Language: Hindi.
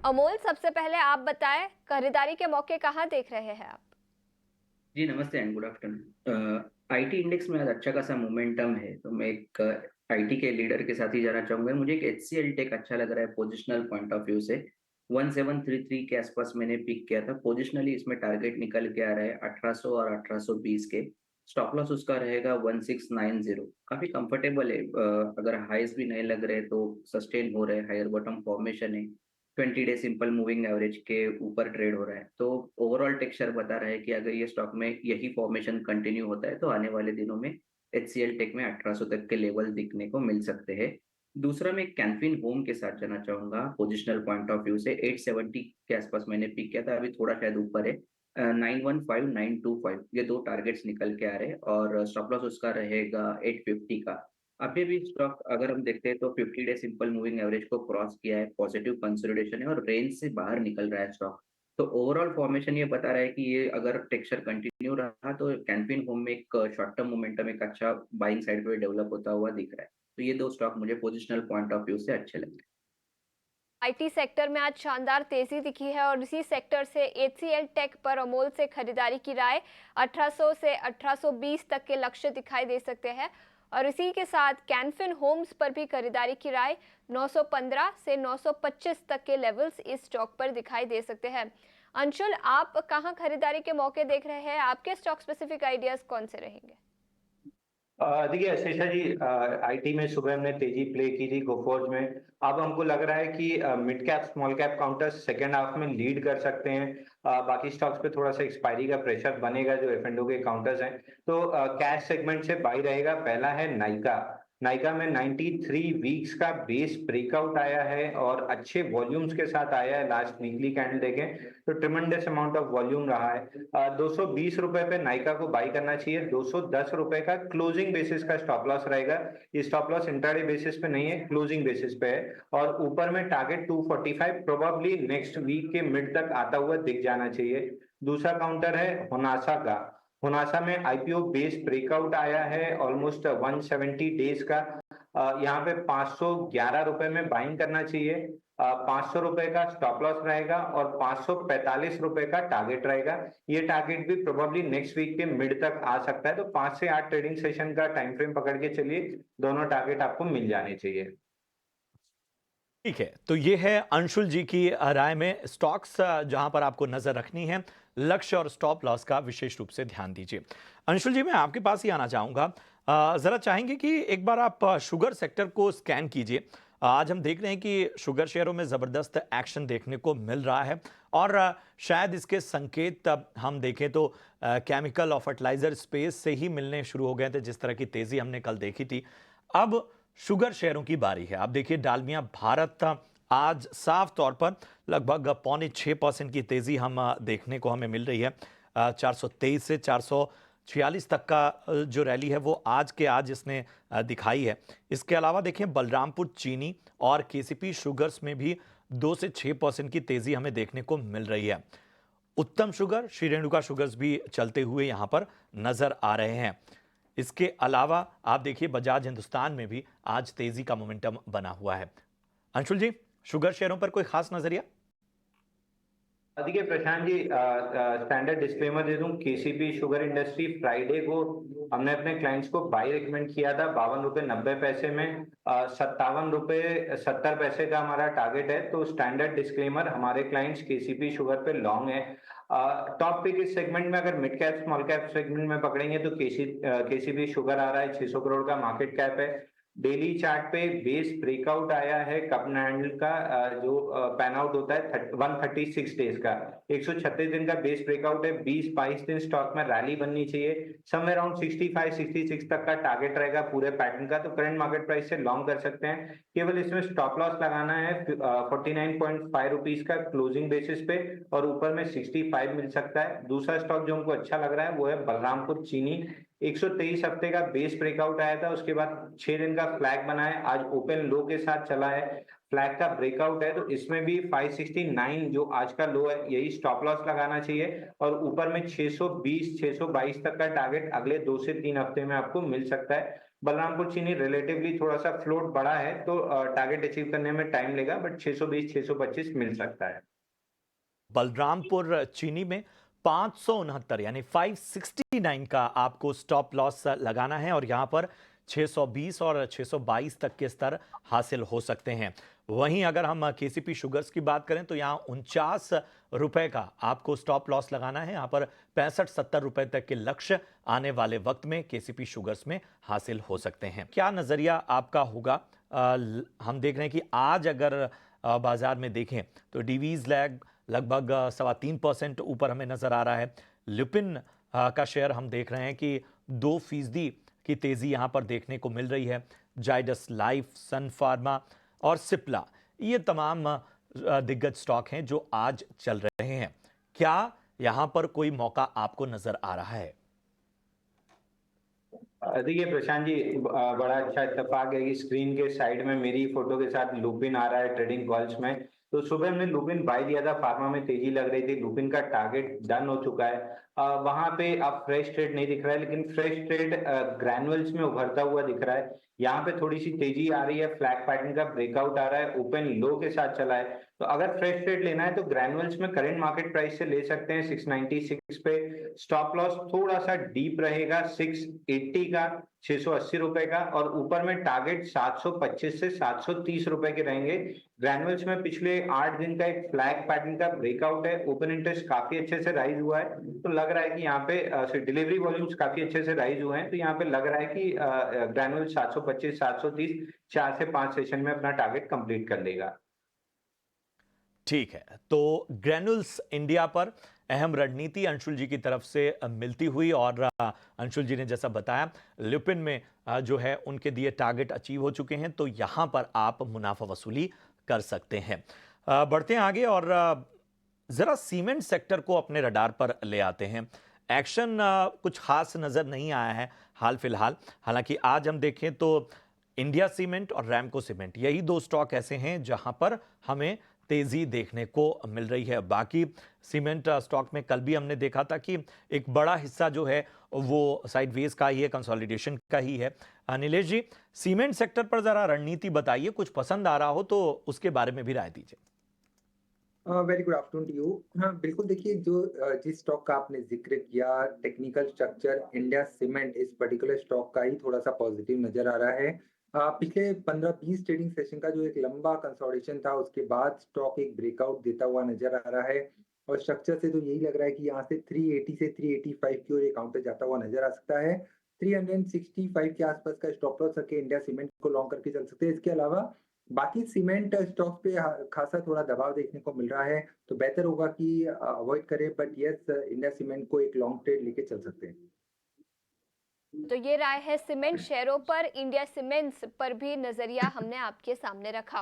अमोल, सबसे पहले आप बताएं खरीदारी के मौके कहाँ देख रहे हैं आप? जी नमस्ते and good afternoon. IT index में आज अच्छा खासा मोमेंटम है, तो मैं एक आईटी के लीडर के साथ ही जाना चाहूंगा। मुझे एक एचसीएल टेक अच्छा लग रहा है पोजिशनल पॉइंट ऑफ व्यू से। 1733 के आसपास मैंने पिक किया था। पोजिशनली इसमें टारगेट निकल के आ रहा है 1800 और 1820 के। स्टॉप लॉस उसका रहेगा 1690। काफी कंफर्टेबल है। अगर हाईस भी नहीं लग रहे तो सस्टेन हो रहे, हायर बॉटम फॉर्मेशन है। 20 डे सिंपल मूविंग एवरेज के ऊपर ट्रेड हो रहा है, तो ओवरऑल टेक्सचर बता रहा है कि अगर ये स्टॉक में यही फॉर्मेशन कंटिन्यू होता है तो आने वाले दिनों में एचसीएल टेक में 1800 तक के लेवल दिखने को मिल सकते हैं। दूसरा मैं कैनफिन होम के साथ जाना चाहूंगा। पोजिशनल पॉइंट ऑफ व्यू से 870 के आसपास मैंने पिक किया था, अभी थोड़ा शायद ऊपर है। 915925 ये दो टारगेट्स निकल के आ रहे हैं और स्टॉप लॉस उसका रहेगा 850 का। अभी भी स्टॉक अगर हम देखते हैं तो 50 डे सिंपल मूविंग एवरेज को क्रॉस किया है, पॉजिटिव कंसोलिडेशन है और रेंज से बाहर निकल रहा है स्टॉक। तो ओवरऑल फॉर्मेशन ये बता रहा है कि ये अगर टेक्सचर कंटिन्यू रहा तो कैनफिन होम में एक शॉर्ट टर्म मोमेंटम एक अच्छा बाइंग साइड पे डेवलप होता हुआ दिख रहा है। तो ये दो स्टॉक मुझे पोजिशनल पॉइंट ऑफ व्यू से अच्छे लगे। आईटी सेक्टर में आज शानदार तेजी दिखी है और इसी सेक्टर से एचसीएल टेक पर अमोल से खरीदारी की राय 1800 से 1820 तक के लक्ष्य दिखाई दे सकते हैं। और इसी के साथ कैनफिन होम्स पर भी खरीदारी की राय 915 से 925 तक के लेवल्स इस स्टॉक पर दिखाई दे सकते हैं। अंशुल, आप कहां खरीदारी के मौके देख रहे हैं? आपके स्टॉक स्पेसिफिक आइडियाज कौन से रहेंगे? देखिए अशेषा जी, आईटी में सुबह हमने तेजी प्ले की थी गोफोर्ज में। अब हमको लग रहा है कि mid cap small cap counters second half में लीड कर सकते हैं। बाकी स्टॉक्स पे थोड़ा सा एक्सपायरी का प्रेशर बनेगा जो एफ एंड ओ के काउंटर्स हैं। तो कैश सेगमेंट से बाई रहेगा। पहला है नाइका। नाइका में 93 वीक्स का बेस ब्रेकआउट आया है और अच्छे वॉल्यूम्स के साथ आया है। लास्ट वीकली कैंडल देखें तो ट्रिमेंडस अमाउंट ऑफ वॉल्यूम रहा है। 220 रुपए पे नाइका को बाई करना चाहिए। 210 रुपए का क्लोजिंग बेसिस का स्टॉप लॉस रहेगा। ये स्टॉप लॉस इंट्राडे बेसिस पे नहीं है, क्लोजिंग बेसिस पे है। और ऊपर में टारगेट 245 प्रोबेबली नेक्स्ट वीक के मिड तक आता हुआ दिख जाना चाहिए। दूसरा काउंटर है होनासा का। होनासा में आईपीओ बेस ब्रेकआउट आया है ऑलमोस्ट 170 डेज का। यहाँ पे 511 रुपए में बाइंग करना चाहिए। 500 रुपए का स्टॉप लॉस रहेगा और 545 रुपए का टारगेट रहेगा। ये टारगेट भी प्रोबेबली नेक्स्ट वीक के मिड तक आ सकता है। तो 5 से 8 ट्रेडिंग सेशन का टाइम फ्रेम पकड़ के चलिए, दोनों टारगेट आपको मिल जाने चाहिए। ठीक है, तो ये है अंशुल जी की राय में स्टॉक्स जहां पर आपको नजर रखनी है। लक्ष्य और स्टॉप लॉस का विशेष रूप से ध्यान दीजिए। अंशुल जी, मैं आपके पास ही आना चाहूंगा। जरा चाहेंगे कि एक बार आप शुगर सेक्टर को स्कैन कीजिए। आज हम देख रहे हैं कि शुगर शेयरों में जबरदस्त एक्शन देखने को मिल रहा है और शायद इसके संकेत हम देखें तो केमिकल और फर्टिलाइजर स्पेस से ही मिलने शुरू हो गए थे, जिस तरह की तेजी हमने कल देखी थी। अब शुगर शेयरों की बारी है। आप देखिए डालमिया भारत आज साफ तौर पर लगभग 5.25% की तेजी हम देखने को हमें मिल रही है। 423 से 446 तक का जो रैली है वो आज के आज इसने दिखाई है। इसके अलावा देखिए बलरामपुर चीनी और केसीपी शुगर्स में भी 2 से 6% की तेजी हमें देखने को मिल रही है। उत्तम शुगर, श्री रेणुका शुगर्स भी चलते हुए यहां पर नजर आ रहे हैं। इसके अलावा आप देखिए बजाज हिंदुस्तान में भी आज तेजी का मोमेंटम बना हुआ है। अंशुल जी, शुगर शेयरों पर कोई खास नजरिया? देखिए प्रशांत जी, स्टैंडर्ड डिस्क्लेमर दे दूं। केसीपी शुगर इंडस्ट्री फ्राइडे को हमने अपने क्लाइंट्स को बाई रिकमेंड किया था 52 रुपए 90 पैसे में। 57 रुपए 70 पैसे का हमारा टारगेट है। तो स्टैंडर्ड डिस्क्लेमर, हमारे क्लाइंट्स केसीपी शुगर पे लॉन्ग है। टॉप पिक इस सेगमेंट में अगर mid cap small cap segment में पकड़ेंगे तो केसीपी शुगर आ रहा है। 600 करोड़ का मार्केट कैप है। डेली चार्ट पे बेस ब्रेकआउट आया है कप एंड हैंडल का, जो पैन आउट होता है 136 डेज का। 136 दिन का बेस ब्रेकआउट है। 20-22 दिन स्टॉक में रैली बननी चाहिए। समवेयर अराउंड 65-66 तक का टारगेट रहेगा पूरे पैटर्न का। तो करंट मार्केट प्राइस से लॉन्ग कर सकते हैं। केवल इसमें स्टॉप लॉस लगाना है 49.5 रुपीज का क्लोजिंग बेसिस पे और ऊपर में 65 मिल सकता है। दूसरा स्टॉक जो हमको अच्छा लग रहा है वो है बलरामपुर चीनी। 123 हफ्ते का बेस ब्रेकआउट आया था, उसके बाद 6 दिन का फ्लैग बना है, आज ओपन लो के साथ चला है। फ्लैग का ब्रेकआउट है तो इसमें भी 569 जो आज का लो है यही स्टॉप लॉस लगाना चाहिए और ऊपर में 620 622 तक का टारगेट अगले 2 से 3 हफ्ते में आपको मिल सकता है। बलरामपुर चीनी रिलेटिवली थोड़ा सा फ्लोट बड़ा है, तो टारगेट अचीव करने में टाइम लेगा, बट 620-625 मिल सकता है। बलरामपुर चीनी में 569 यानी 569 का आपको स्टॉप लॉस लगाना है और यहां पर 620 और 622 तक के स्तर हासिल हो सकते हैं। वहीं अगर हम केसीपी शुगर्स की बात करें तो यहां 49 रुपए का आपको स्टॉप लॉस लगाना है। यहां पर 65-70 रुपए तक के लक्ष्य आने वाले वक्त में केसीपी शुगर्स में हासिल हो सकते हैं। क्या नजरिया आपका होगा? हम देख रहे हैं कि आज अगर बाजार में देखें तो डीवीज लैग लगभग 3.25% ऊपर हमें नजर आ रहा है। लुपिन का शेयर हम देख रहे हैं कि 2% की तेजी यहां पर देखने को मिल रही है। जाइडस लाइफ, सन फार्मा और सिप्ला, ये तमाम दिग्गज स्टॉक हैं जो आज चल रहे हैं। क्या यहां पर कोई मौका आपको नजर आ रहा है? देखिए प्रशांत जी, बड़ा अच्छा इत्तेफाक है कि स्क्रीन के साइड में मेरी फोटो के साथ लुपिन आ रहा है ट्रेडिंग कॉल्स में। तो सुबह हमने लुपिन बाय दिया था, फार्मा में तेजी लग रही थी, लुपिन का टारगेट डन हो चुका है। वहां पे अब फ्रेश ट्रेड नहीं दिख रहा है, लेकिन फ्रेश ट्रेड ग्रैनुअल्स में उभरता हुआ दिख रहा है। यहाँ पे थोड़ी सी तेजी आ रही है, फ्लैग पैटर्न का ब्रेकआउट आ रहा है, ओपन लो के साथ चला है। तो अगर फ्रेश ट्रेड लेना है तो ग्रैनुअल्स में करंट मार्केट प्राइस से ले सकते हैं 696 पे। स्टॉप लॉस थोड़ा सा डीप रहेगा 680 का, 680 रुपए का, और ऊपर में टारगेट 725 से 730 रुपए के रहेंगे। ग्रैनुअल्स में पिछले 8 दिन का एक फ्लैग पैटर्न का ब्रेकआउट है, ओपन इंटरेस्ट काफी अच्छे से राइज हुआ है। तो लग रहा है कि यहाँ पे डिलीवरी वॉल्यूम्स काफी अच्छे से राइज हुए हैं, तो यहाँ पे लग रहा है कि ग्रैनुअल 725 730 4 से 5 सेशन में अपना टारगेट कंप्लीट कर लेगा। ठीक है, तो ग्रैनुल्स इंडिया पर अहम रणनीति अंशुल जी की तरफ से मिलती हुई, और अंशुल जी ने जैसा बताया लुपिन में जो है उनके दिए टारगेट अचीव हो चुके हैं, तो यहां पर आप मुनाफा वसूली कर सकते हैं। बढ़ते हैं आगे और जरा सीमेंट सेक्टर को अपने रडार पर ले आते हैं। एक्शन कुछ खास नजर नहीं आया है हाल फिलहाल। हालांकि आज हम देखें तो इंडिया सीमेंट और रैमको सीमेंट, यही दो स्टॉक ऐसे हैं जहां पर हमें तेजी देखने को मिल रही है। बाकी सीमेंट स्टॉक में कल भी हमने देखा था कि एक बड़ा हिस्सा जो है वो साइडवेज का ही है, कंसोलिडेशन का ही है। नीलेश जी, सीमेंट सेक्टर पर जरा रणनीति बताइए, कुछ पसंद आ रहा हो तो उसके बारे में भी राय दीजिए। Very good afternoon to you. हाँ बिल्कुल, देखिए जो जिस स्टॉक का आपने जिक्र किया, टेक्निकल स्ट्रक्चर इंडिया सीमेंट, इस पर्टिकुलर स्टॉक का ही थोड़ा सा पॉजिटिव नजर आ रहा है। पिछले 15-20 ट्रेडिंग सेशन का जो एक लंबा कंसोलिडेशन था, उसके बाद स्टॉक एक ब्रेकआउट देता हुआ नजर आ रहा है, और स्ट्रक्चर से तो यही लग रहा है कि यहाँ से 380 से 385 की ओर एक काउंटर जाता हुआ नजर आ सकता है। 365 के आसपास का स्टॉप लॉस रखे इंडिया सीमेंट को लॉन्ग करके चल सकते हैं। इसके अलावा बाकी सीमेंट स्टॉक्स पे खासा थोड़ा दबाव देखने को मिल रहा है, तो बेहतर होगा कि अवॉइड करें, बट यस इंडिया सीमेंट को एक लॉन्ग ट्रेड लेके चल सकते हैं। तो ये राय है सीमेंट शेयरों पर। इंडिया सीमेंट्स पर भी नजरिया हमने आपके सामने रखा।